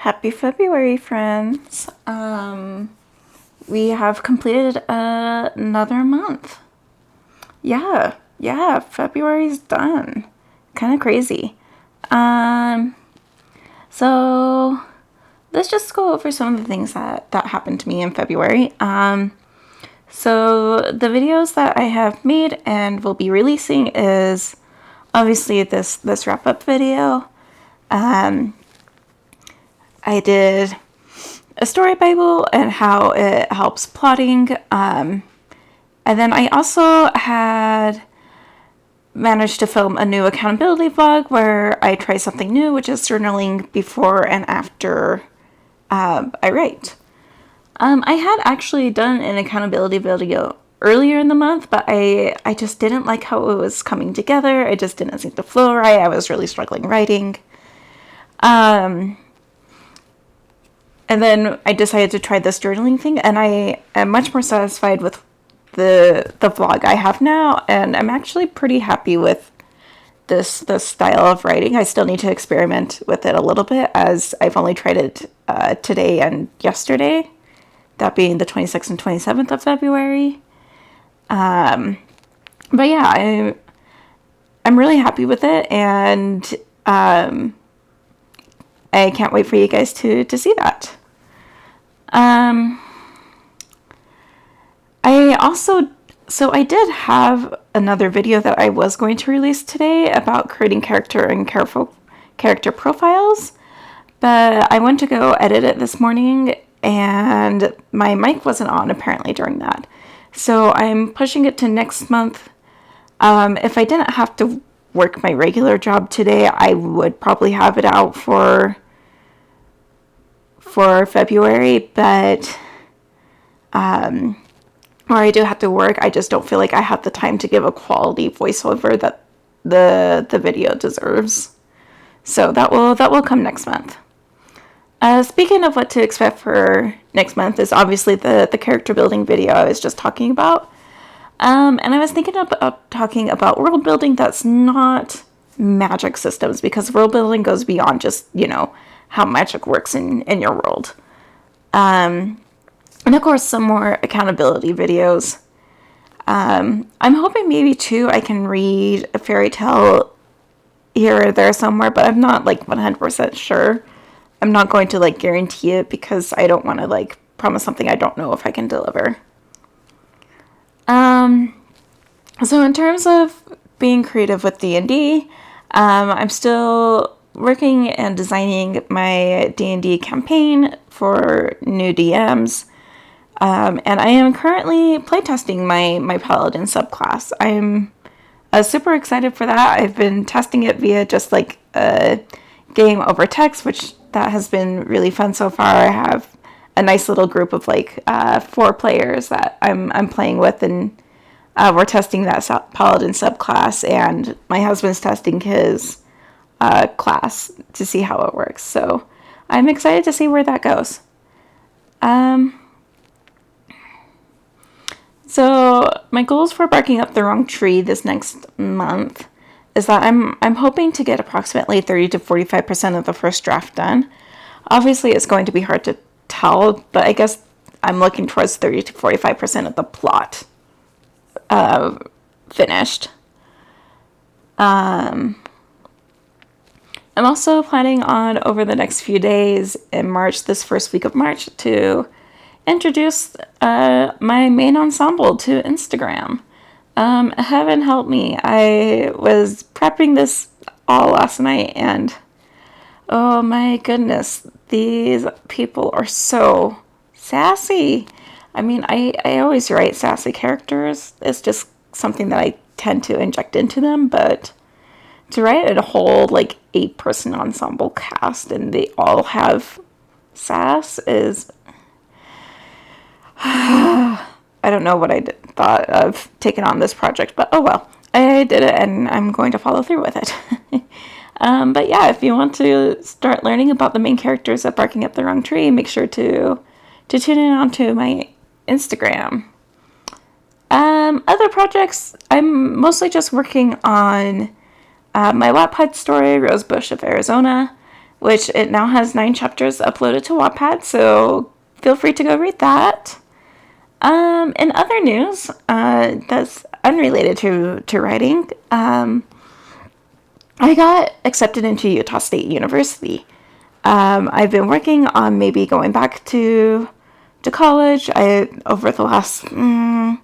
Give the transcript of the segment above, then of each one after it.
Happy February, friends. We have completed another month. Yeah, February's done. Kind of crazy. Um, so let's just go over some of the things that happened to me in February. So the videos that I have made and will be releasing is obviously this wrap-up video. I did a story Bible and how it helps plotting. And then I also had managed to film a new accountability vlog where I try something new, which is journaling before and after I write. I had actually done an accountability video earlier in the month, but I just didn't like how it was coming together. It just didn't seem to flow right. I was really struggling writing. And then I decided to try this journaling thing, and I am much more satisfied with the vlog I have now, and I'm actually pretty happy with this style of writing. I still need to experiment with it a little bit, as I've only tried it today and yesterday, that being the 26th and 27th of February. But yeah, I'm really happy with it, and I can't wait for you guys to see that. I did have another video that I was going to release today about creating character profiles, but I went to go edit it this morning and my mic wasn't on apparently during that. So I'm pushing it to next month. If I didn't have to work my regular job today, I would probably have it out for February, but where I do have to work, I just don't feel like I have the time to give a quality voiceover that the video deserves. So that will come next month. Speaking of what to expect for next month is obviously the character building video I was just talking about. And I was thinking about talking about world building that's not magic systems, because world building goes beyond just, how magic works in your world. And of course, some more accountability videos. I'm hoping maybe too I can read a fairy tale here or there somewhere, but I'm not 100% sure. I'm not going to guarantee it because I don't want to promise something I don't know if I can deliver. So in terms of being creative with D&D, I'm still working and designing my D&D campaign for new DMs. And I am currently playtesting my Paladin subclass. I'm super excited for that. I've been testing it via just a game over text, which that has been really fun so far. I have a nice little group of 4 players that I'm playing with, and we're testing that Paladin subclass, and my husband's testing his class to see how it works. So I'm excited to see where that goes. So my goals for Barking Up the Wrong Tree this next month is that I'm hoping to get approximately 30 to 45% of the first draft done. Obviously, it's going to be hard to tell, but I guess I'm looking towards 30 to 45% of the plot finished. I'm also planning on, over the next few days in March, this first week of March, to introduce my main ensemble to Instagram. Heaven help me. I was prepping this all last night, and oh my goodness, these people are so sassy. I mean, I always write sassy characters. It's just something that I tend to inject into them, but to write a whole 8-person ensemble cast and they all have sass is I don't know what I thought of taking on this project, but oh well, I did it and I'm going to follow through with it. But yeah, if you want to start learning about the main characters of Barking Up the Wrong Tree, make sure to tune in onto my Instagram. Other projects, I'm mostly just working on my Wattpad story, Rosebush of Arizona. which it now has 9 chapters uploaded to Wattpad, so feel free to go read that. In other news, that's unrelated to writing, I got accepted into Utah State University. I've been working on maybe going back to college. Over the last, I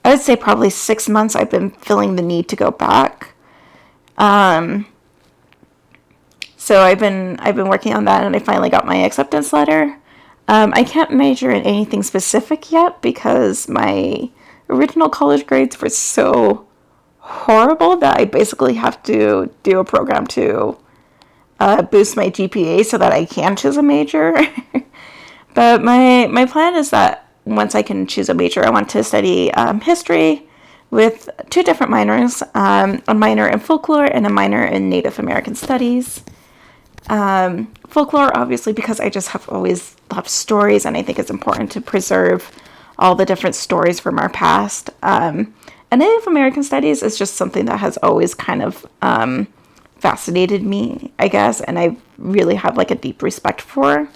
would say probably 6 months, I've been feeling the need to go back. So I've been working on that, and I finally got my acceptance letter. I can't major in anything specific yet because my original college grades were so horrible that I basically have to do a program to boost my GPA so that I can choose a major. But my plan is that once I can choose a major, I want to study history with 2 different minors, a minor in folklore and a minor in Native American studies. Folklore, obviously, because I just have always loved stories, and I think it's important to preserve all the different stories from our past. And Native American studies is just something that has always kind of fascinated me, I guess, and I really have like a deep respect for.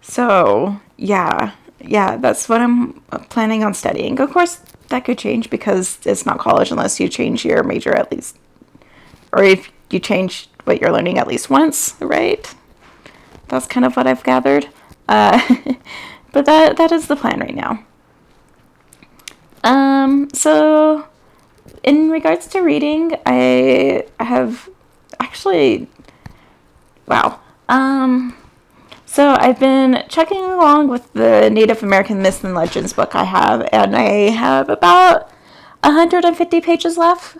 So yeah, that's what I'm planning on studying. Of course, that could change because it's not college unless you change your major at least, or if you change what you're learning at least once, right? That's kind of what I've gathered. But that is the plan right now. So in regards to reading, I have actually, wow. So I've been checking along with the Native American Myths and Legends book I have, and I have about 150 pages left.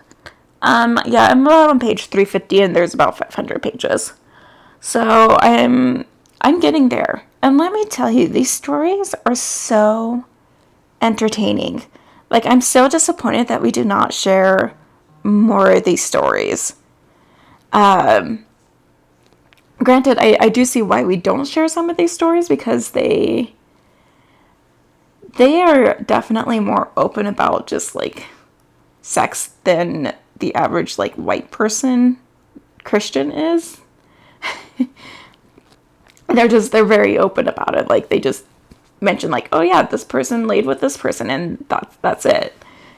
Yeah, I'm about on page 350, and there's about 500 pages. So I'm getting there. And let me tell you, these stories are so entertaining. Like, I'm so disappointed that we do not share more of these stories. Granted, I do see why we don't share some of these stories, because they are definitely more open about just, like, sex than the average, like, white person Christian is. They're very open about it. Like, they just mention, like, oh yeah, this person laid with this person, and that's it.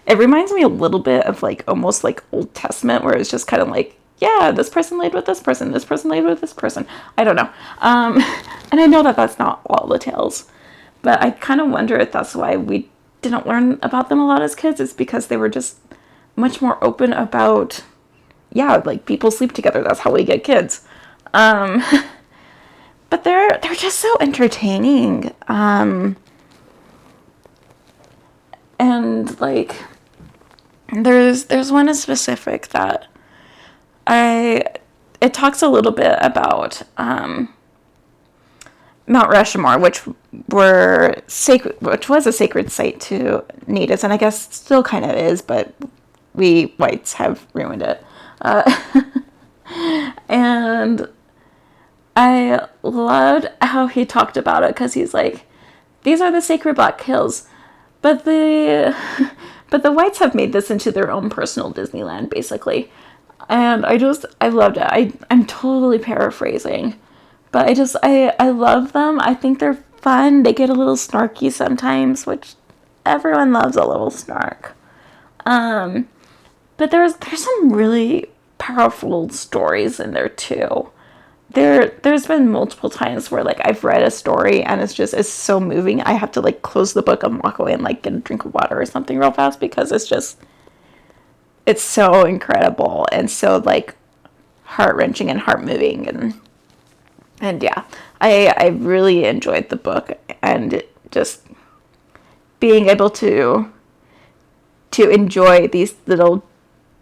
It reminds me a little bit of, like, almost like Old Testament, where it's just kind of like, yeah, this person laid with this person laid with this person. I don't know. And I know that that's not all the tales, but I kind of wonder if that's why we didn't learn about them a lot as kids. It's because they were just much more open about, yeah, like, people sleep together. That's how we get kids. But they're just so entertaining. And, like, there's one in specific that it talks a little bit about Mount Rushmore, which was a sacred site to natives, and I guess still kind of is, but we whites have ruined it. And I loved how he talked about it, because he's like, these are the sacred Black Hills, but the whites have made this into their own personal Disneyland, basically. And I loved it. I'm totally paraphrasing, but I love them. I think they're fun. They get a little snarky sometimes, which everyone loves a little snark. But there's some really powerful stories in there too. There's been multiple times where, like, I've read a story and it's so moving. I have to, like, close the book and walk away and, like, get a drink of water or something real fast, because it's so incredible and so, like, heart-wrenching and heart-moving, and yeah, I really enjoyed the book, and just being able to enjoy these little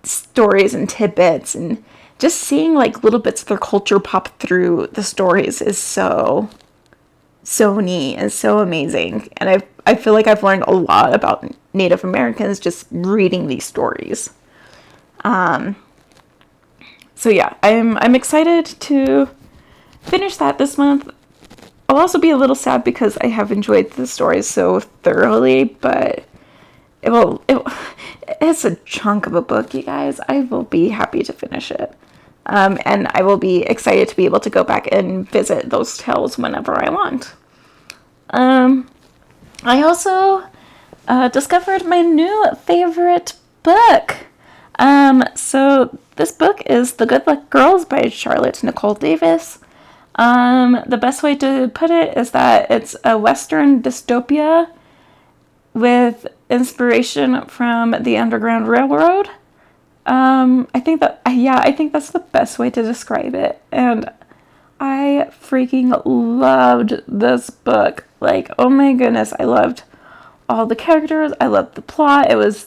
stories and tidbits, and just seeing, like, little bits of their culture pop through the stories is so neat and so amazing. And I feel like I've learned a lot about Native Americans just reading these stories. So yeah, I'm excited to finish that this month. I'll also be a little sad because I have enjoyed the stories so thoroughly, but it's a chunk of a book, you guys. I will be happy to finish it. And I will be excited to be able to go back and visit those tales whenever I want. I also discovered my new favorite book. So this book is The Good Luck Girls by Charlotte Nicole Davis. The best way to put it is that it's a Western dystopia with inspiration from the Underground Railroad. I think that's the best way to describe it. And I freaking loved this book. Like, oh my goodness, I loved all the characters. I loved the plot. It was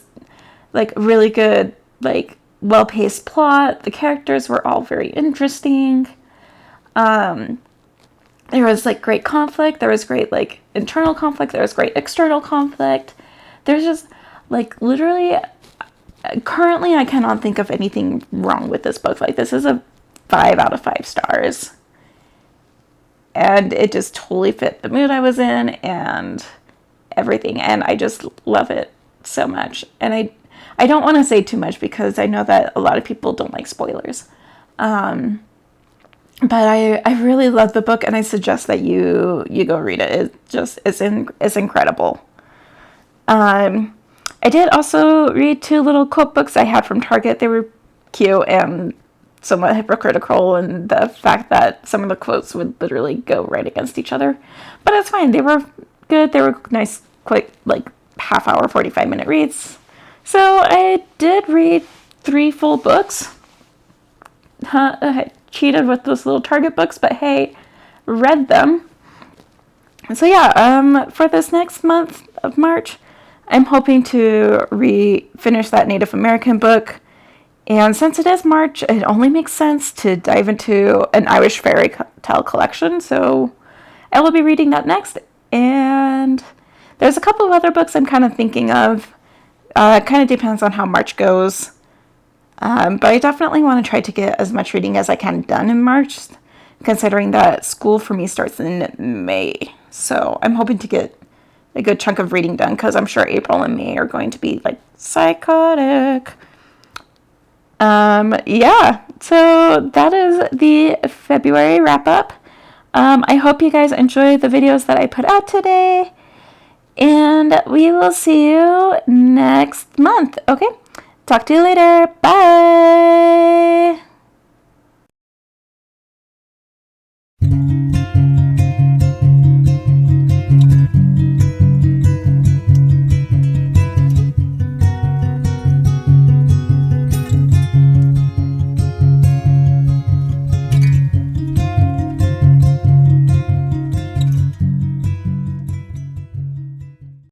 like really good, like well-paced plot. The characters were all very interesting. There was like great conflict. There was great like internal conflict. There was great external conflict. There's just like literally currently I cannot think of anything wrong with this book. Like, this is a 5 out of 5 stars. And it just totally fit the mood I was in and everything. And I just love it so much. And I don't want to say too much because I know that a lot of people don't like spoilers. But I really love the book, and I suggest that you go read it. It's incredible. I did also read 2 little quote books I had from Target. They were cute and somewhat hypocritical in the fact that some of the quotes would literally go right against each other. But it's fine. They were good. They were nice, quick, like half-hour, 45-minute reads. So I did read 3 full books. I cheated with those little Target books, but hey, read them. So yeah, for this next month of March, I'm hoping to finish that Native American book. And since it is March, it only makes sense to dive into an Irish fairy tale collection. So I will be reading that next. And there's a couple of other books I'm kind of thinking of. It kind of depends on how March goes. But I definitely want to try to get as much reading as I can done in March, considering that school for me starts in May. So I'm hoping to get a good chunk of reading done because I'm sure April and May are going to be like psychotic. Yeah, so that is the February wrap up. I hope you guys enjoy the videos that I put out today, and we will see you next month. Okay, talk to you later. Bye.